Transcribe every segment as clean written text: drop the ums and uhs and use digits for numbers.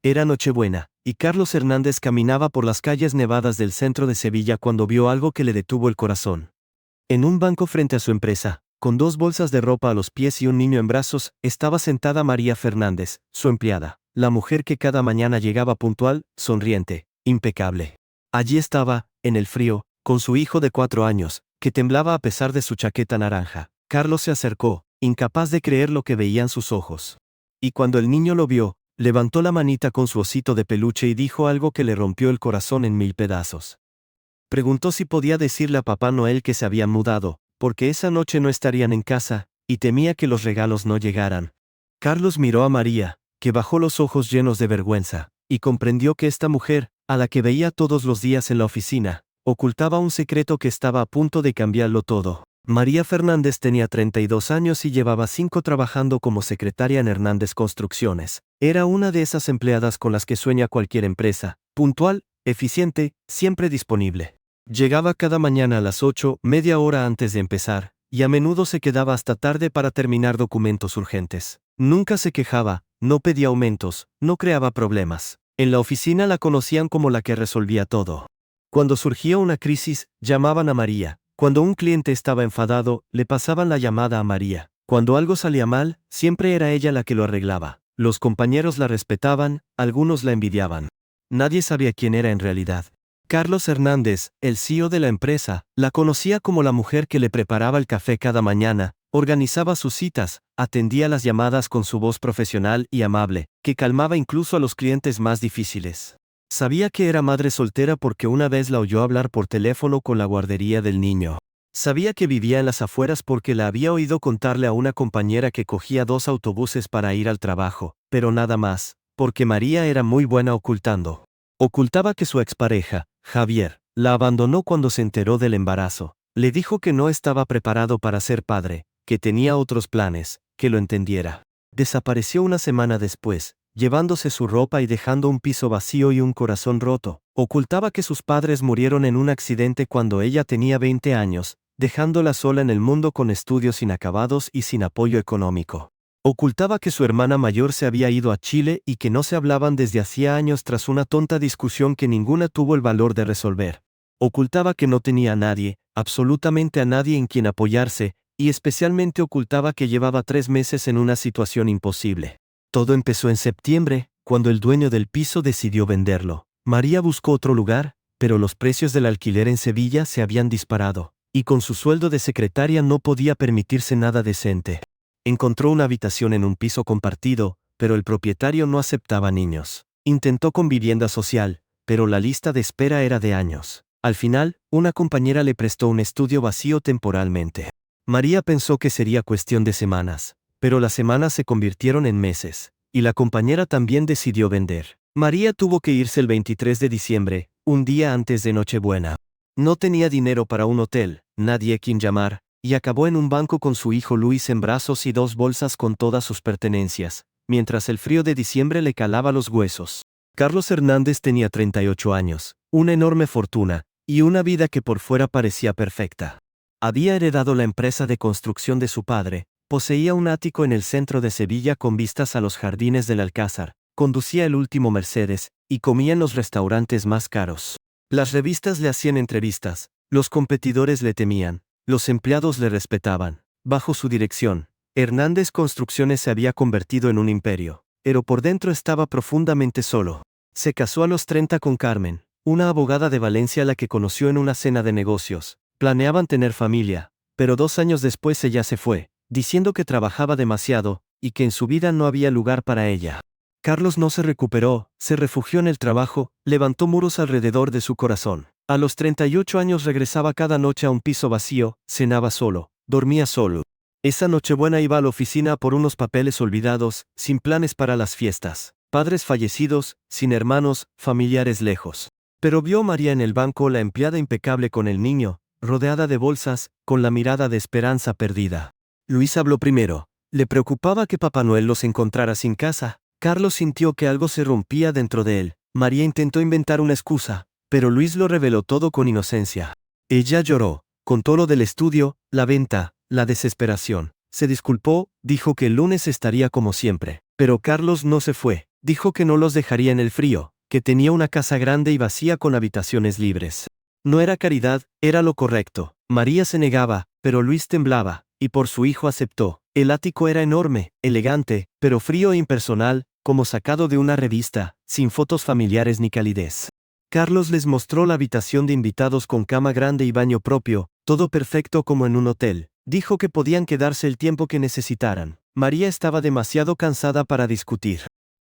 Era Nochebuena, y Carlos Hernández caminaba por las calles nevadas del centro de Sevilla cuando vio algo que le detuvo el corazón. En un banco frente a su empresa, con 2 bolsas de ropa a los pies y un niño en brazos, estaba sentada María Fernández, su empleada, la mujer que cada mañana llegaba puntual, sonriente, impecable. Allí estaba, en el frío, con su hijo de 4 años, que temblaba a pesar de su chaqueta naranja. Carlos se acercó, incapaz de creer lo que veían sus ojos. Y cuando el niño lo vio, levantó la manita con su osito de peluche y dijo algo que le rompió el corazón en 1000 pedazos. Preguntó si podía decirle a Papá Noel que se habían mudado, porque esa noche no estarían en casa, y temía que los regalos no llegaran. Carlos miró a María, que bajó los ojos llenos de vergüenza, y comprendió que esta mujer, a la que veía todos los días en la oficina, ocultaba un secreto que estaba a punto de cambiarlo todo. María Fernández tenía 32 años y llevaba 5 trabajando como secretaria en Hernández Construcciones. Era una de esas empleadas con las que sueña cualquier empresa, puntual, eficiente, siempre disponible. Llegaba cada mañana a las 8, media hora antes de empezar, y a menudo se quedaba hasta tarde para terminar documentos urgentes. Nunca se quejaba, no pedía aumentos, no creaba problemas. En la oficina la conocían como la que resolvía todo. Cuando surgía una crisis, llamaban a María. Cuando un cliente estaba enfadado, le pasaban la llamada a María. Cuando algo salía mal, siempre era ella la que lo arreglaba. Los compañeros la respetaban, algunos la envidiaban. Nadie sabía quién era en realidad. Carlos Hernández, el CEO de la empresa, la conocía como la mujer que le preparaba el café cada mañana, organizaba sus citas, atendía las llamadas con su voz profesional y amable, que calmaba incluso a los clientes más difíciles. Sabía que era madre soltera porque una vez la oyó hablar por teléfono con la guardería del niño. Sabía que vivía en las afueras porque la había oído contarle a una compañera que cogía 2 autobuses para ir al trabajo, pero nada más, porque María era muy buena ocultando. Ocultaba que su expareja, Javier, la abandonó cuando se enteró del embarazo. Le dijo que no estaba preparado para ser padre, que tenía otros planes, que lo entendiera. Desapareció una semana después, llevándose su ropa y dejando un piso vacío y un corazón roto. Ocultaba que sus padres murieron en un accidente cuando ella tenía 20 años, dejándola sola en el mundo con estudios inacabados y sin apoyo económico. Ocultaba que su hermana mayor se había ido a Chile y que no se hablaban desde hacía años tras una tonta discusión que ninguna tuvo el valor de resolver. Ocultaba que no tenía a nadie, absolutamente a nadie en quien apoyarse, y especialmente ocultaba que llevaba 3 meses en una situación imposible. Todo empezó en septiembre, cuando el dueño del piso decidió venderlo. María buscó otro lugar, pero los precios del alquiler en Sevilla se habían disparado, y con su sueldo de secretaria no podía permitirse nada decente. Encontró una habitación en un piso compartido, pero el propietario no aceptaba niños. Intentó con vivienda social, pero la lista de espera era de años. Al final, una compañera le prestó un estudio vacío temporalmente. María pensó que sería cuestión de semanas, pero las semanas se convirtieron en meses, y la compañera también decidió vender. María tuvo que irse el 23 de diciembre, un día antes de Nochebuena. No tenía dinero para un hotel, nadie a quien llamar, y acabó en un banco con su hijo Luis en brazos y 2 bolsas con todas sus pertenencias, mientras el frío de diciembre le calaba los huesos. Carlos Hernández tenía 38 años, una enorme fortuna, y una vida que por fuera parecía perfecta. Había heredado la empresa de construcción de su padre, poseía un ático en el centro de Sevilla con vistas a los jardines del Alcázar, conducía el último Mercedes, y comía en los restaurantes más caros. Las revistas le hacían entrevistas, los competidores le temían, los empleados le respetaban. Bajo su dirección, Hernández Construcciones se había convertido en un imperio, pero por dentro estaba profundamente solo. Se casó a los 30 con Carmen, una abogada de Valencia a la que conoció en una cena de negocios. Planeaban tener familia, pero 2 años después ella se fue, diciendo que trabajaba demasiado, y que en su vida no había lugar para ella. Carlos no se recuperó, se refugió en el trabajo, levantó muros alrededor de su corazón. A los 38 años regresaba cada noche a un piso vacío, cenaba solo, dormía solo. Esa Nochebuena iba a la oficina por unos papeles olvidados, sin planes para las fiestas. Padres fallecidos, sin hermanos, familiares lejos. Pero vio a María en el banco, la empleada impecable con el niño, rodeada de bolsas, con la mirada de esperanza perdida. Luis habló primero. Le preocupaba que Papá Noel los encontrara sin casa. Carlos sintió que algo se rompía dentro de él. María intentó inventar una excusa, pero Luis lo reveló todo con inocencia. Ella lloró, contó lo del estudio, la venta, la desesperación. Se disculpó, dijo que el lunes estaría como siempre. Pero Carlos no se fue. Dijo que no los dejaría en el frío, que tenía una casa grande y vacía con habitaciones libres. No era caridad, era lo correcto. María se negaba, pero Luis temblaba, y por su hijo aceptó. El ático era enorme, elegante, pero frío e impersonal, como sacado de una revista, sin fotos familiares ni calidez. Carlos les mostró la habitación de invitados con cama grande y baño propio, todo perfecto como en un hotel. Dijo que podían quedarse el tiempo que necesitaran. María estaba demasiado cansada para discutir.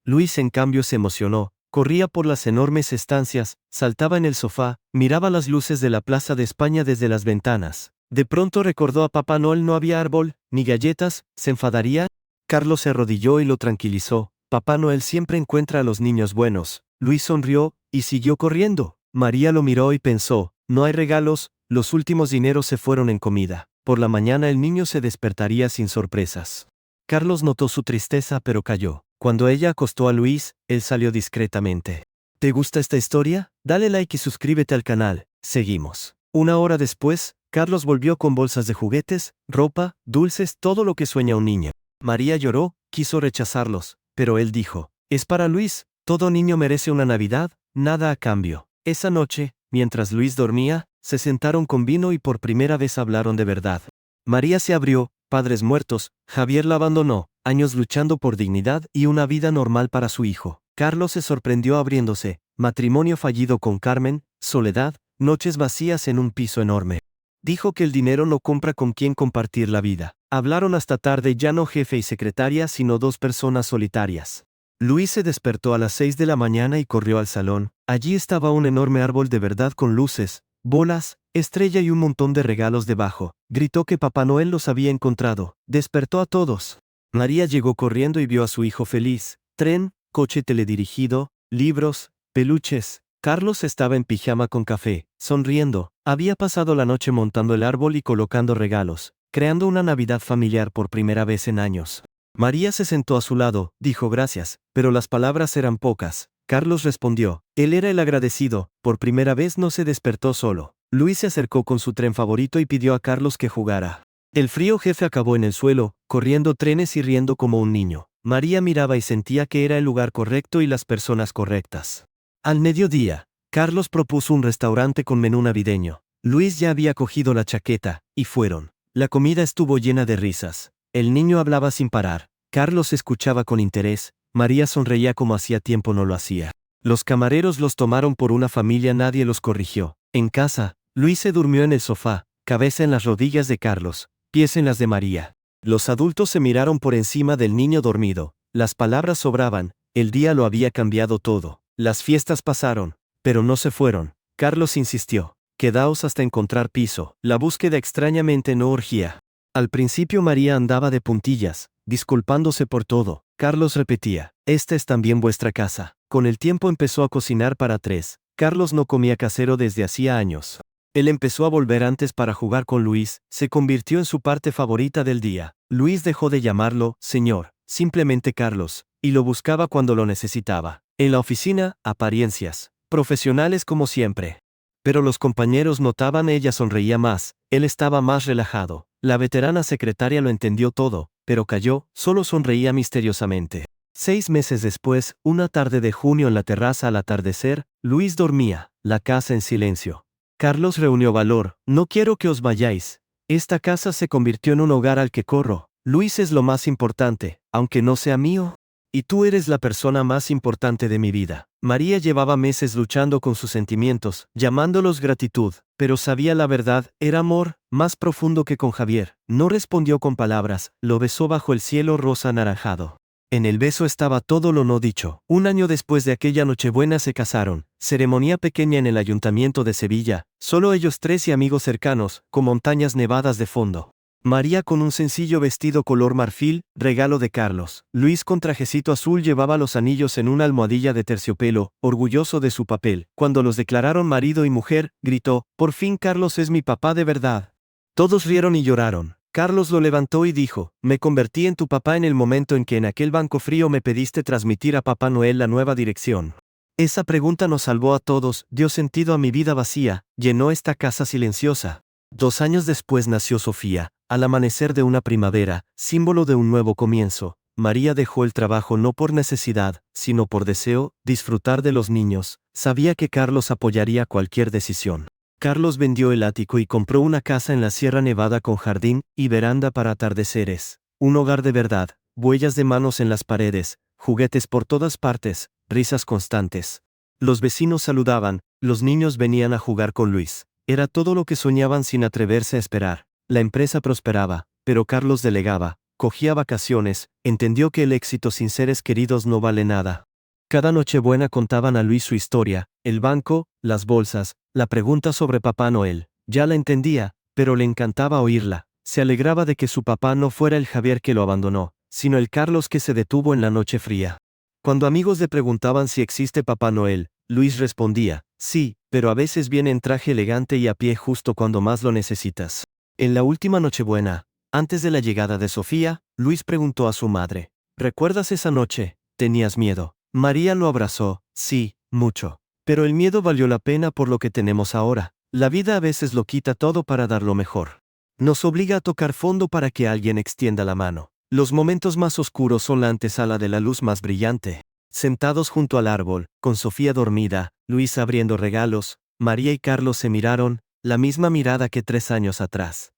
Luis en cambio se emocionó, corría por las enormes estancias, saltaba en el sofá, miraba las luces de la Plaza de España desde las ventanas. De pronto recordó a Papá Noel. No había árbol, ni galletas, ¿se enfadaría? Carlos se arrodilló y lo tranquilizó. Papá Noel siempre encuentra a los niños buenos. Luis sonrió, y siguió corriendo. María lo miró y pensó, no hay regalos, los últimos dineros se fueron en comida. Por la mañana el niño se despertaría sin sorpresas. Carlos notó su tristeza pero calló. Cuando ella acostó a Luis, él salió discretamente. ¿Te gusta esta historia? Dale like y suscríbete al canal. Seguimos. Una hora después, Carlos volvió con bolsas de juguetes, ropa, dulces, todo lo que sueña un niño. María lloró, quiso rechazarlos, pero él dijo, es para Luis, todo niño merece una Navidad, nada a cambio. Esa noche, mientras Luis dormía, se sentaron con vino y por primera vez hablaron de verdad. María se abrió, padres muertos, Javier la abandonó, años luchando por dignidad y una vida normal para su hijo. Carlos se sorprendió abriéndose, matrimonio fallido con Carmen, soledad, noches vacías en un piso enorme. Dijo que el dinero no compra con quien compartir la vida. Hablaron hasta tarde, ya no jefe y secretaria, sino dos personas solitarias. Luis se despertó a las 6 de la mañana y corrió al salón. Allí estaba un enorme árbol de verdad con luces, bolas, estrella y un montón de regalos debajo. Gritó que Papá Noel los había encontrado. Despertó a todos. María llegó corriendo y vio a su hijo feliz. Tren, coche teledirigido, libros, peluches. Carlos estaba en pijama con café, sonriendo. Había pasado la noche montando el árbol y colocando regalos, creando una Navidad familiar por primera vez en años. María se sentó a su lado, dijo gracias, pero las palabras eran pocas. Carlos respondió. Él era el agradecido, por primera vez no se despertó solo. Luis se acercó con su tren favorito y pidió a Carlos que jugara. El frío jefe acabó en el suelo, corriendo trenes y riendo como un niño. María miraba y sentía que era el lugar correcto y las personas correctas. Al mediodía, Carlos propuso un restaurante con menú navideño. Luis ya había cogido la chaqueta, y fueron. La comida estuvo llena de risas. El niño hablaba sin parar. Carlos escuchaba con interés. María sonreía como hacía tiempo no lo hacía. Los camareros los tomaron por una familia, nadie los corrigió. En casa, Luis se durmió en el sofá, cabeza en las rodillas de Carlos, pies en las de María. Los adultos se miraron por encima del niño dormido. Las palabras sobraban, el día lo había cambiado todo. Las fiestas pasaron, pero no se fueron. Carlos insistió. Quedaos hasta encontrar piso. La búsqueda extrañamente no urgía. Al principio María andaba de puntillas, disculpándose por todo. Carlos repetía, esta es también vuestra casa. Con el tiempo empezó a cocinar para tres. Carlos no comía casero desde hacía años. Él empezó a volver antes para jugar con Luis, se convirtió en su parte favorita del día. Luis dejó de llamarlo señor, simplemente Carlos, y lo buscaba cuando lo necesitaba. En la oficina, apariencias, profesionales como siempre. Pero los compañeros notaban, ella sonreía más, él estaba más relajado. La veterana secretaria lo entendió todo, pero calló, solo sonreía misteriosamente. 6 meses después, una tarde de junio en la terraza al atardecer, Luis dormía, la casa en silencio. Carlos reunió valor, no quiero que os vayáis. Esta casa se convirtió en un hogar al que corro. Luis es lo más importante, aunque no sea mío. Y tú eres la persona más importante de mi vida. María llevaba meses luchando con sus sentimientos, llamándolos gratitud, pero sabía la verdad, era amor, más profundo que con Javier. No respondió con palabras, lo besó bajo el cielo rosa anaranjado. En el beso estaba todo lo no dicho. Un año después de aquella Nochebuena se casaron, ceremonia pequeña en el Ayuntamiento de Sevilla, solo ellos tres y amigos cercanos, con montañas nevadas de fondo. María con un sencillo vestido color marfil, regalo de Carlos. Luis con trajecito azul llevaba los anillos en una almohadilla de terciopelo, orgulloso de su papel. Cuando los declararon marido y mujer, gritó, por fin Carlos es mi papá de verdad. Todos rieron y lloraron. Carlos lo levantó y dijo, me convertí en tu papá en el momento en que en aquel banco frío me pediste transmitir a Papá Noel la nueva dirección. Esa pregunta nos salvó a todos, dio sentido a mi vida vacía, llenó esta casa silenciosa. 2 años después nació Sofía, al amanecer de una primavera, símbolo de un nuevo comienzo. María dejó el trabajo no por necesidad, sino por deseo, disfrutar de los niños. Sabía que Carlos apoyaría cualquier decisión. Carlos vendió el ático y compró una casa en la Sierra Nevada con jardín y veranda para atardeceres. Un hogar de verdad, huellas de manos en las paredes, juguetes por todas partes, risas constantes. Los vecinos saludaban, los niños venían a jugar con Luis. Era todo lo que soñaban sin atreverse a esperar. La empresa prosperaba, pero Carlos delegaba, cogía vacaciones, entendió que el éxito sin seres queridos no vale nada. Cada Nochebuena contaban a Luis su historia, el banco, las bolsas, la pregunta sobre Papá Noel. Ya la entendía, pero le encantaba oírla. Se alegraba de que su papá no fuera el Javier que lo abandonó, sino el Carlos que se detuvo en la noche fría. Cuando amigos le preguntaban si existe Papá Noel, Luis respondía, sí, pero a veces viene en traje elegante y a pie justo cuando más lo necesitas. En la última Nochebuena, antes de la llegada de Sofía, Luis preguntó a su madre, ¿recuerdas esa noche? Tenías miedo. María lo abrazó, sí, mucho. Pero el miedo valió la pena por lo que tenemos ahora. La vida a veces lo quita todo para dar lo mejor. Nos obliga a tocar fondo para que alguien extienda la mano. Los momentos más oscuros son la antesala de la luz más brillante. Sentados junto al árbol, con Sofía dormida, Luis abriendo regalos, María y Carlos se miraron, la misma mirada que 3 años atrás.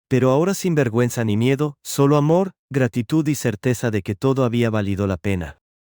Pero ahora sin vergüenza ni miedo, solo amor, gratitud y certeza de que todo había valido la pena.